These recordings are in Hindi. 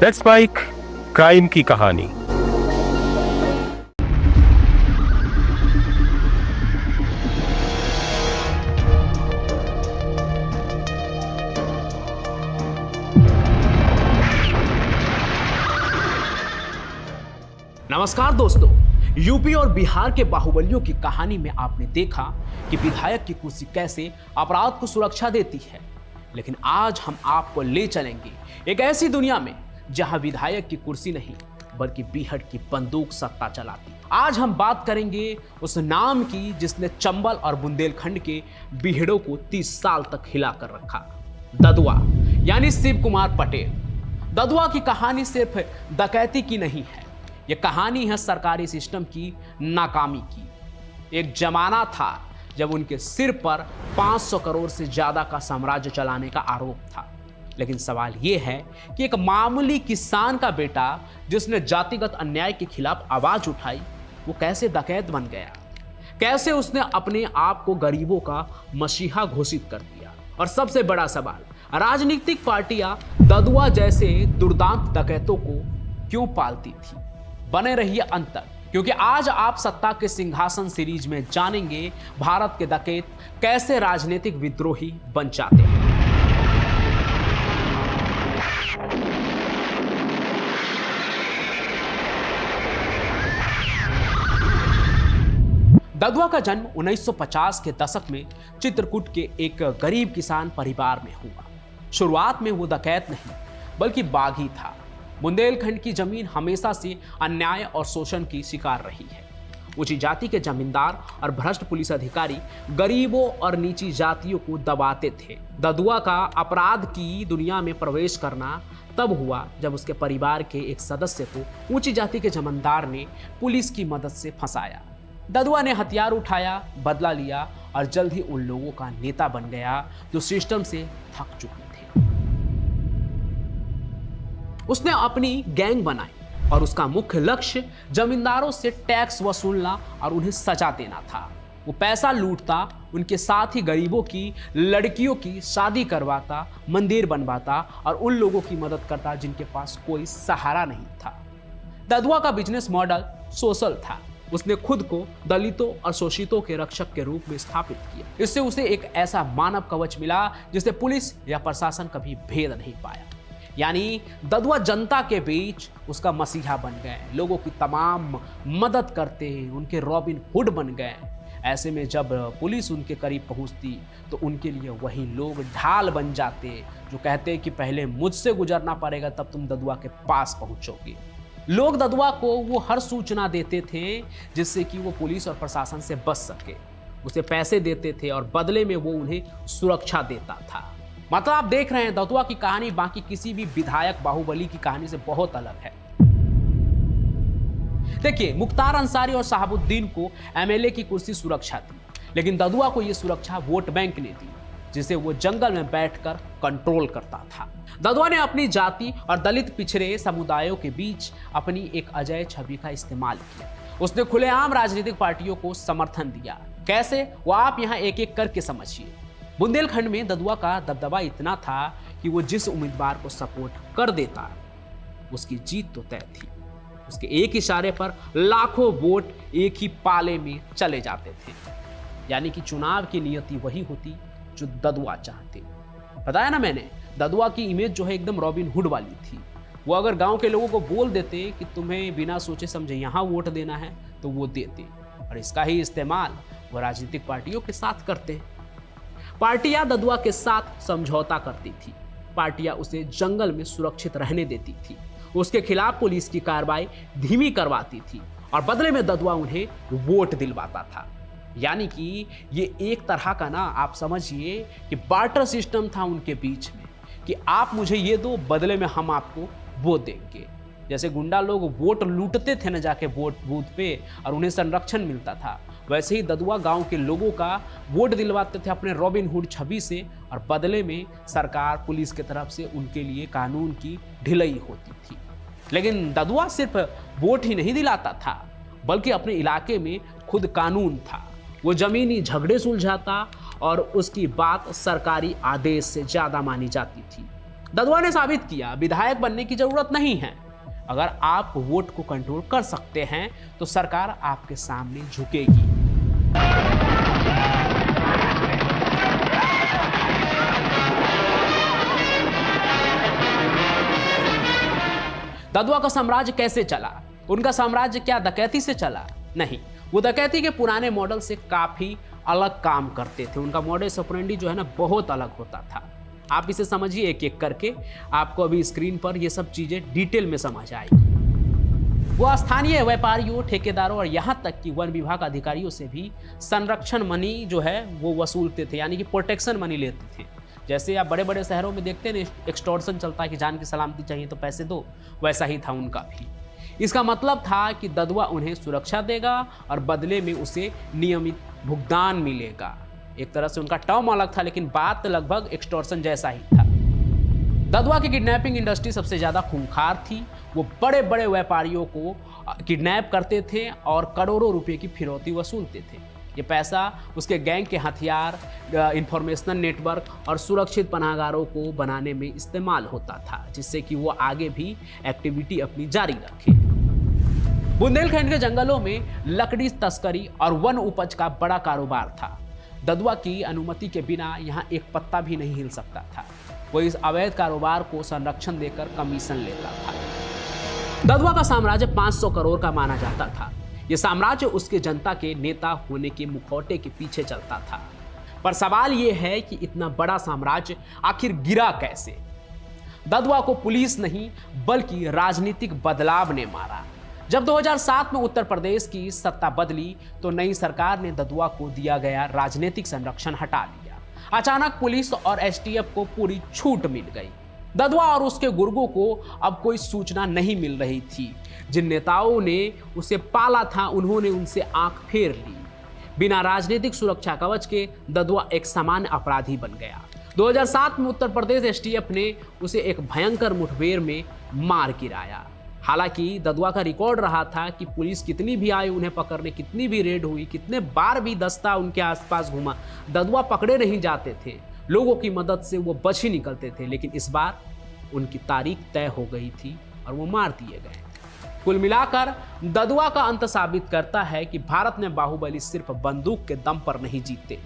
लेट्स स्पाइक क्राइम की कहानी। नमस्कार दोस्तों, यूपी और बिहार के बाहुबलियों की कहानी में आपने देखा कि विधायक की कुर्सी कैसे अपराध को सुरक्षा देती है। लेकिन आज हम आपको ले चलेंगे एक ऐसी दुनिया में जहां विधायक की कुर्सी नहीं बल्कि बीहड़ की बंदूक सत्ता चलाती। आज हम बात करेंगे उस नाम की जिसने चंबल और बुंदेलखंड के बीहड़ों को 30 साल तक हिला कर रखा। ददुआ यानी शिव कुमार पटेल। ददुआ की कहानी सिर्फ डकैती की नहीं है, यह कहानी है सरकारी सिस्टम की नाकामी की। एक जमाना था जब उनके सिर पर 500 करोड़ से ज्यादा का साम्राज्य चलाने का आरोप था। लेकिन सवाल यह है कि एक मामूली किसान का बेटा जिसने जातिगत अन्याय के खिलाफ आवाज उठाई, वो कैसे डकैत बन गया? कैसे उसने अपने आप को गरीबों का मसीहा घोषित कर दिया? और सबसे बड़ा सवाल, राजनीतिक पार्टियां ददुआ जैसे दुर्दांत डकैतों को क्यों पालती थी? बने रहिए अंत तक, क्योंकि आज आप सत्ता के सिंहासन सीरीज में जानेंगे भारत के डकैत कैसे राजनीतिक विद्रोही बन जाते हैं। ददुआ का जन्म 1950 के दशक में चित्रकूट के एक गरीब किसान परिवार में हुआ। शुरुआत में वो डकैत नहीं बल्कि बागी था। बुंदेलखंड की जमीन हमेशा से अन्याय और शोषण की शिकार रही है। ऊंची जाति के जमींदार और भ्रष्ट पुलिस अधिकारी गरीबों और नीची जातियों को दबाते थे। ददुआ का अपराध की दुनिया में प्रवेश करना तब हुआ जब उसके परिवार के एक सदस्य को ऊंची जाति के जमींदार ने पुलिस की मदद से फंसाया। ददुआ ने हथियार उठाया, बदला लिया और जल्द ही उन लोगों का नेता बन गया जो सिस्टम से थक चुके थे। उसने अपनी गैंग बनाई और उसका मुख्य लक्ष्य जमींदारों से टैक्स वसूलना और उन्हें सजा देना था। वो पैसा लूटता, उनके साथ ही गरीबों की लड़कियों की शादी करवाता, मंदिर बनवाता और उन लोगों की मदद करता जिनके पास कोई सहारा नहीं था। ददुआ का बिजनेस मॉडल सोशल था। उसने खुद को दलितों और शोषितों के रक्षक के रूप में स्थापित किया। इससे उसे एक ऐसा मानव कवच मिला जिसे पुलिस या प्रशासन कभी भेद नहीं पाया। यानी ददुआ जनता के बीच उसका मसीहा बन गए, लोगों की तमाम मदद करते, उनके रॉबिन हुड बन गए। ऐसे में जब पुलिस उनके करीब पहुंचती तो उनके लिए वही लोग ढाल बन जाते जो कहते कि पहले मुझसे गुजरना पड़ेगा तब तुम ददुआ के पास पहुंचोगे। लोग ददुआ को वो हर सूचना देते थे जिससे कि वो पुलिस और प्रशासन से बच सके। उसे पैसे देते थे और बदले में वो उन्हें सुरक्षा देता था। मतलब आप देख रहे हैं ददुआ की कहानी बाकी किसी भी विधायक बाहुबली की कहानी से बहुत अलग है। देखिए, मुख्तार अंसारी और शहाबुद्दीन को एमएलए की कुर्सी सुरक्षा थी, लेकिन ददुआ को यह सुरक्षा वोट बैंक ने दी जिसे वो जंगल में बैठकर कंट्रोल करता था। ददुआ ने अपनी जाति और दलित पिछड़े समुदायों के बीच अपनी एक अजय छवि का इस्तेमाल किया। उसने खुलेआम राजनीतिक पार्टियों को समर्थन दिया। कैसे, वो आप यहां एक एक करके समझिए। बुंदेलखंड में ददुआ का दबदबा इतना था कि वो जिस उम्मीदवार को सपोर्ट कर देता उसकी जीत तो तय थी। उसके एक इशारे पर लाखों वोट एक ही पाले में चले जाते थे। यानी कि चुनाव की नियति वही होती जो ददुआ चाहते। बताया ना मैंने, ददुआ की इमेज जो है एकदम रॉबिन हुड वाली थी। वो अगर गांव के लोगों को बोल देते कि तुम्हें बिना सोचे समझे यहाँ वोट देना है तो वो देते, और इसका ही इस्तेमाल वो राजनीतिक पार्टियों के साथ करते। पार्टियां ददुआ के साथ समझौता करती थी। पार्टियां उसे जंगल में सुरक्षित रहने देती थी, उसके खिलाफ पुलिस की कार्रवाई धीमी करवाती थी और बदले में ददुआ उन्हें वोट दिलवाता था। यानी कि ये एक तरह का ना आप समझिए कि बार्टर सिस्टम था उनके बीच में कि आप मुझे ये दो, बदले में हम आपको वो देंगे। जैसे गुंडा लोग वोट लूटते थे न जाके वोट बूथ पे और उन्हें संरक्षण मिलता था, वैसे ही ददुआ गांव के लोगों का वोट दिलवाते थे अपने रॉबिन हुड छवि से, और बदले में सरकार पुलिस की तरफ से उनके लिए कानून की ढिलाई होती थी। लेकिन ददुआ सिर्फ वोट ही नहीं दिलाता था बल्कि अपने इलाके में खुद कानून था। वो जमीनी झगड़े सुलझाता और उसकी बात सरकारी आदेश से ज्यादा मानी जाती थी। ददुआ ने साबित किया विधायक बनने की जरूरत नहीं है। अगर आप वोट को कंट्रोल कर सकते हैं तो सरकार आपके सामने झुकेगी। ददुआ का साम्राज्य कैसे चला? उनका साम्राज्य क्या डकैती से चला? नहीं, वो डकैती के पुराने मॉडल से काफी अलग काम करते थे। उनका मॉडस ऑपरेंडी जो है ना बहुत अलग होता था। आप इसे समझिए एक एक करके, आपको अभी स्क्रीन पर ये सब चीजें डिटेल में समझ आएगी। वो स्थानीय व्यापारियों, ठेकेदारों और यहाँ तक कि वन विभाग अधिकारियों से भी संरक्षण मनी जो है वो वसूलते थे, यानी कि प्रोटेक्शन मनी लेते थे। जैसे आप बड़े बड़े शहरों में देखते हैं एक्सटॉर्शन चलता है कि जान की सलामती चाहिए तो पैसे दो, वैसा ही था उनका भी। इसका मतलब था कि ददुआ उन्हें सुरक्षा देगा और बदले में उसे नियमित भुगतान मिलेगा। एक तरह से उनका टर्म अलग था, लेकिन बात लगभग एक्सटॉर्शन जैसा ही था। ददुआ की किडनैपिंग इंडस्ट्री सबसे ज्यादा खूंखार थी। वो बड़े बड़े व्यापारियों को किडनैप करते थे और करोड़ों रुपए की फिरौती वसूलते थे। ये पैसा उसके गैंग के हथियार, इंफॉर्मेशनल नेटवर्क और सुरक्षित पनाहगारों को बनाने में इस्तेमाल होता था, जिससे कि वो आगे भी एक्टिविटी अपनी जारी रखे। बुंदेलखंड के जंगलों में लकड़ी तस्करी और वन उपज का बड़ा कारोबार था। ददुआ की अनुमति के बिना यहाँ एक पत्ता भी नहीं हिल सकता था। वो इस अवैध कारोबार को संरक्षण देकर कमीशन लेता था। ददुआ का साम्राज्य 500 करोड़ का माना जाता था। यह साम्राज्य उसके जनता के नेता होने के मुखौटे के पीछे चलता था। पर सवाल यह है कि इतना बड़ा साम्राज्य आखिर गिरा कैसे? ददुआ को पुलिस नहीं बल्कि राजनीतिक बदलाव ने मारा। जब 2007 में उत्तर प्रदेश की सत्ता बदली तो नई सरकार ने ददुआ को दिया गया राजनीतिक संरक्षण हटा लिया। अचानक पुलिस और एसटीएफ को पूरी छूट मिल गई। ददुआ और उसके गुर्गों को अब कोई सूचना नहीं मिल रही थी। जिन नेताओं ने उसे पाला था उन्होंने उनसे आंख फेर ली। बिना राजनीतिक सुरक्षा कवच के ददुआ एक सामान्य अपराधी बन गया। 2007 में उत्तर प्रदेश एसटीएफ ने उसे एक भयंकर मुठभेड़ में मार गिराया। हालांकि ददुआ का रिकॉर्ड रहा था कि पुलिस कितनी भी आई उन्हें पकड़ने, कितनी भी रेड हुई, कितने बार भी दस्ता उनके आसपास घूमा, ददुआ पकड़े नहीं जाते थे। लोगों की मदद से वो बच ही निकलते थे। लेकिन इस बार उनकी तारीख तय हो गई थी और वो मार दिए गए। कुल मिलाकर ददुआ का अंत साबित करता है कि भारत में बाहुबली सिर्फ बंदूक के दम पर नहीं जीतते,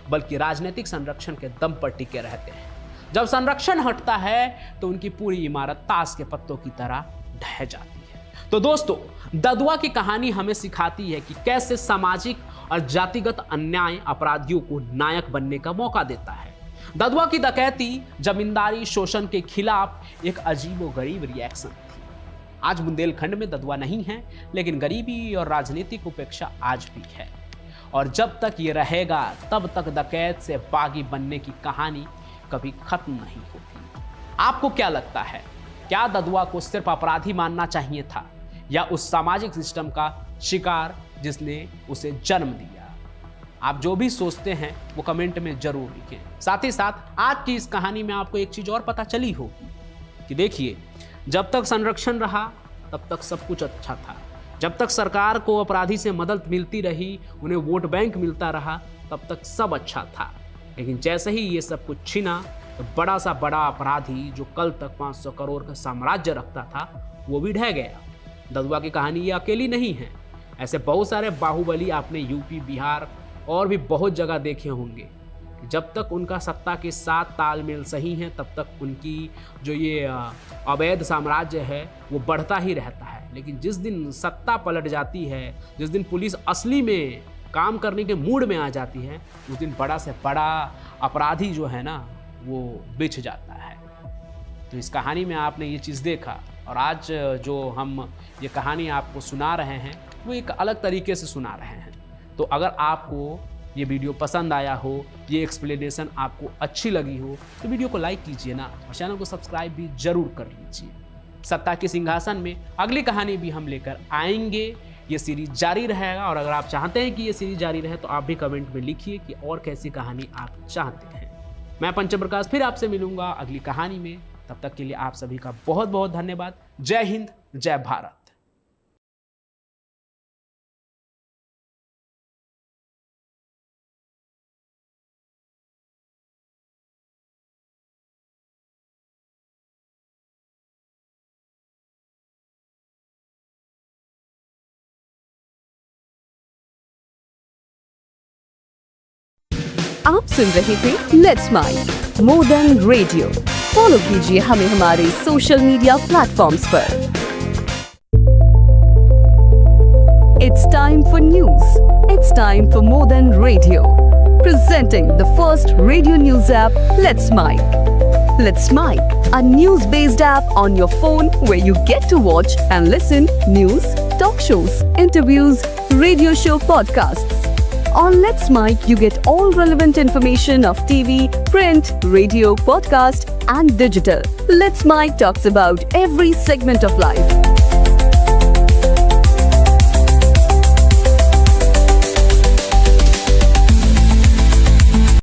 बल्कि राजनीतिक संरक्षण के दम पर टिके रहते हैं। जब संरक्षण हटता है तो उनकी पूरी इमारत ताश के पत्तों की तरह ढह जाती है। तो दोस्तों, ददुआ की कहानी हमें सिखाती है कि कैसे सामाजिक और जातिगत अन्याय अपराधियों को नायक बनने का मौका देता है। ददुआ की डकैती, जमींदारी, शोषण के खिलाफ एक अजीबोगरीब रिएक्शन थी। आज बुंदेलखंड में ददुआ नहीं है, लेकिन गरीबी और राजनीतिक उपेक्षा आज भी है। और जब तक ये रहेगा तब तक डकैत से बागी बनने की कहानी कभी खत्म नहीं होगी। आपको क्या लगता है? क्या ददुआ को सिर्फ अपराधी मानना चाहिए था या उस सामाजिक सिस्टम का शिकार जिसने उसे जन्म दिया? आप जो भी सोचते हैं वो कमेंट में जरूर लिखें। साथ ही साथ आज की इस कहानी में आपको एक चीज और पता चली होगी कि देखिए, जब तक संरक्षण रहा तब तक सब कुछ अच्छा था। जब तक सरकार को अपराधी से मदद मिलती रही, उन्हें वोट बैंक मिलता रहा, तब तक सब अच्छा था। लेकिन जैसे ही ये सब कुछ छिना तो बड़ा सा बड़ा अपराधी जो कल तक 500 करोड़ का साम्राज्य रखता था वो भी ढह गया। ददुआ की कहानी ये अकेली नहीं है। ऐसे बहुत सारे बाहुबली आपने यूपी, बिहार और भी बहुत जगह देखे होंगे। जब तक उनका सत्ता के साथ तालमेल सही है तब तक उनकी जो ये अवैध साम्राज्य है वो बढ़ता ही रहता है। लेकिन जिस दिन सत्ता पलट जाती है, जिस दिन पुलिस असली में काम करने के मूड में आ जाती है, उस दिन बड़ा से बड़ा अपराधी जो है ना वो बिछ जाता है। तो इस कहानी में आपने ये चीज़ देखा और आज जो हम ये कहानी आपको सुना रहे हैं वो एक अलग तरीके से सुना रहे हैं। तो अगर आपको ये वीडियो पसंद आया हो, ये एक्सप्लेनेशन आपको अच्छी लगी हो तो वीडियो को लाइक कीजिए ना, और चैनल को सब्सक्राइब भी जरूर कर लीजिए। सत्ता के सिंहासन में अगली कहानी भी हम लेकर आएंगे। ये सीरीज जारी रहेगा और अगर आप चाहते हैं कि ये सीरीज जारी रहे तो आप भी कमेंट में लिखिए कि और कैसी कहानी आप चाहते हैं। मैं पंचम प्रकाश फिर आपसे मिलूंगा अगली कहानी में। तब तक के लिए आप सभी का बहुत बहुत धन्यवाद। जय हिंद, जय भारत। आप सुन रहे थे let's mike more than radio. Follow कीजिए हमें हमारे सोशल मीडिया प्लेटफॉर्म्स पर। It's time for news. It's time for more than radio. Presenting the first radio news app, Let's Mic. Let's Mic, a news-based app on your phone where you get to watch and listen news, talk shows, interviews, radio show podcasts. On Let's Mic, you get all relevant information of TV, print, radio, podcast, and digital. Let's Mic talks about every segment of life.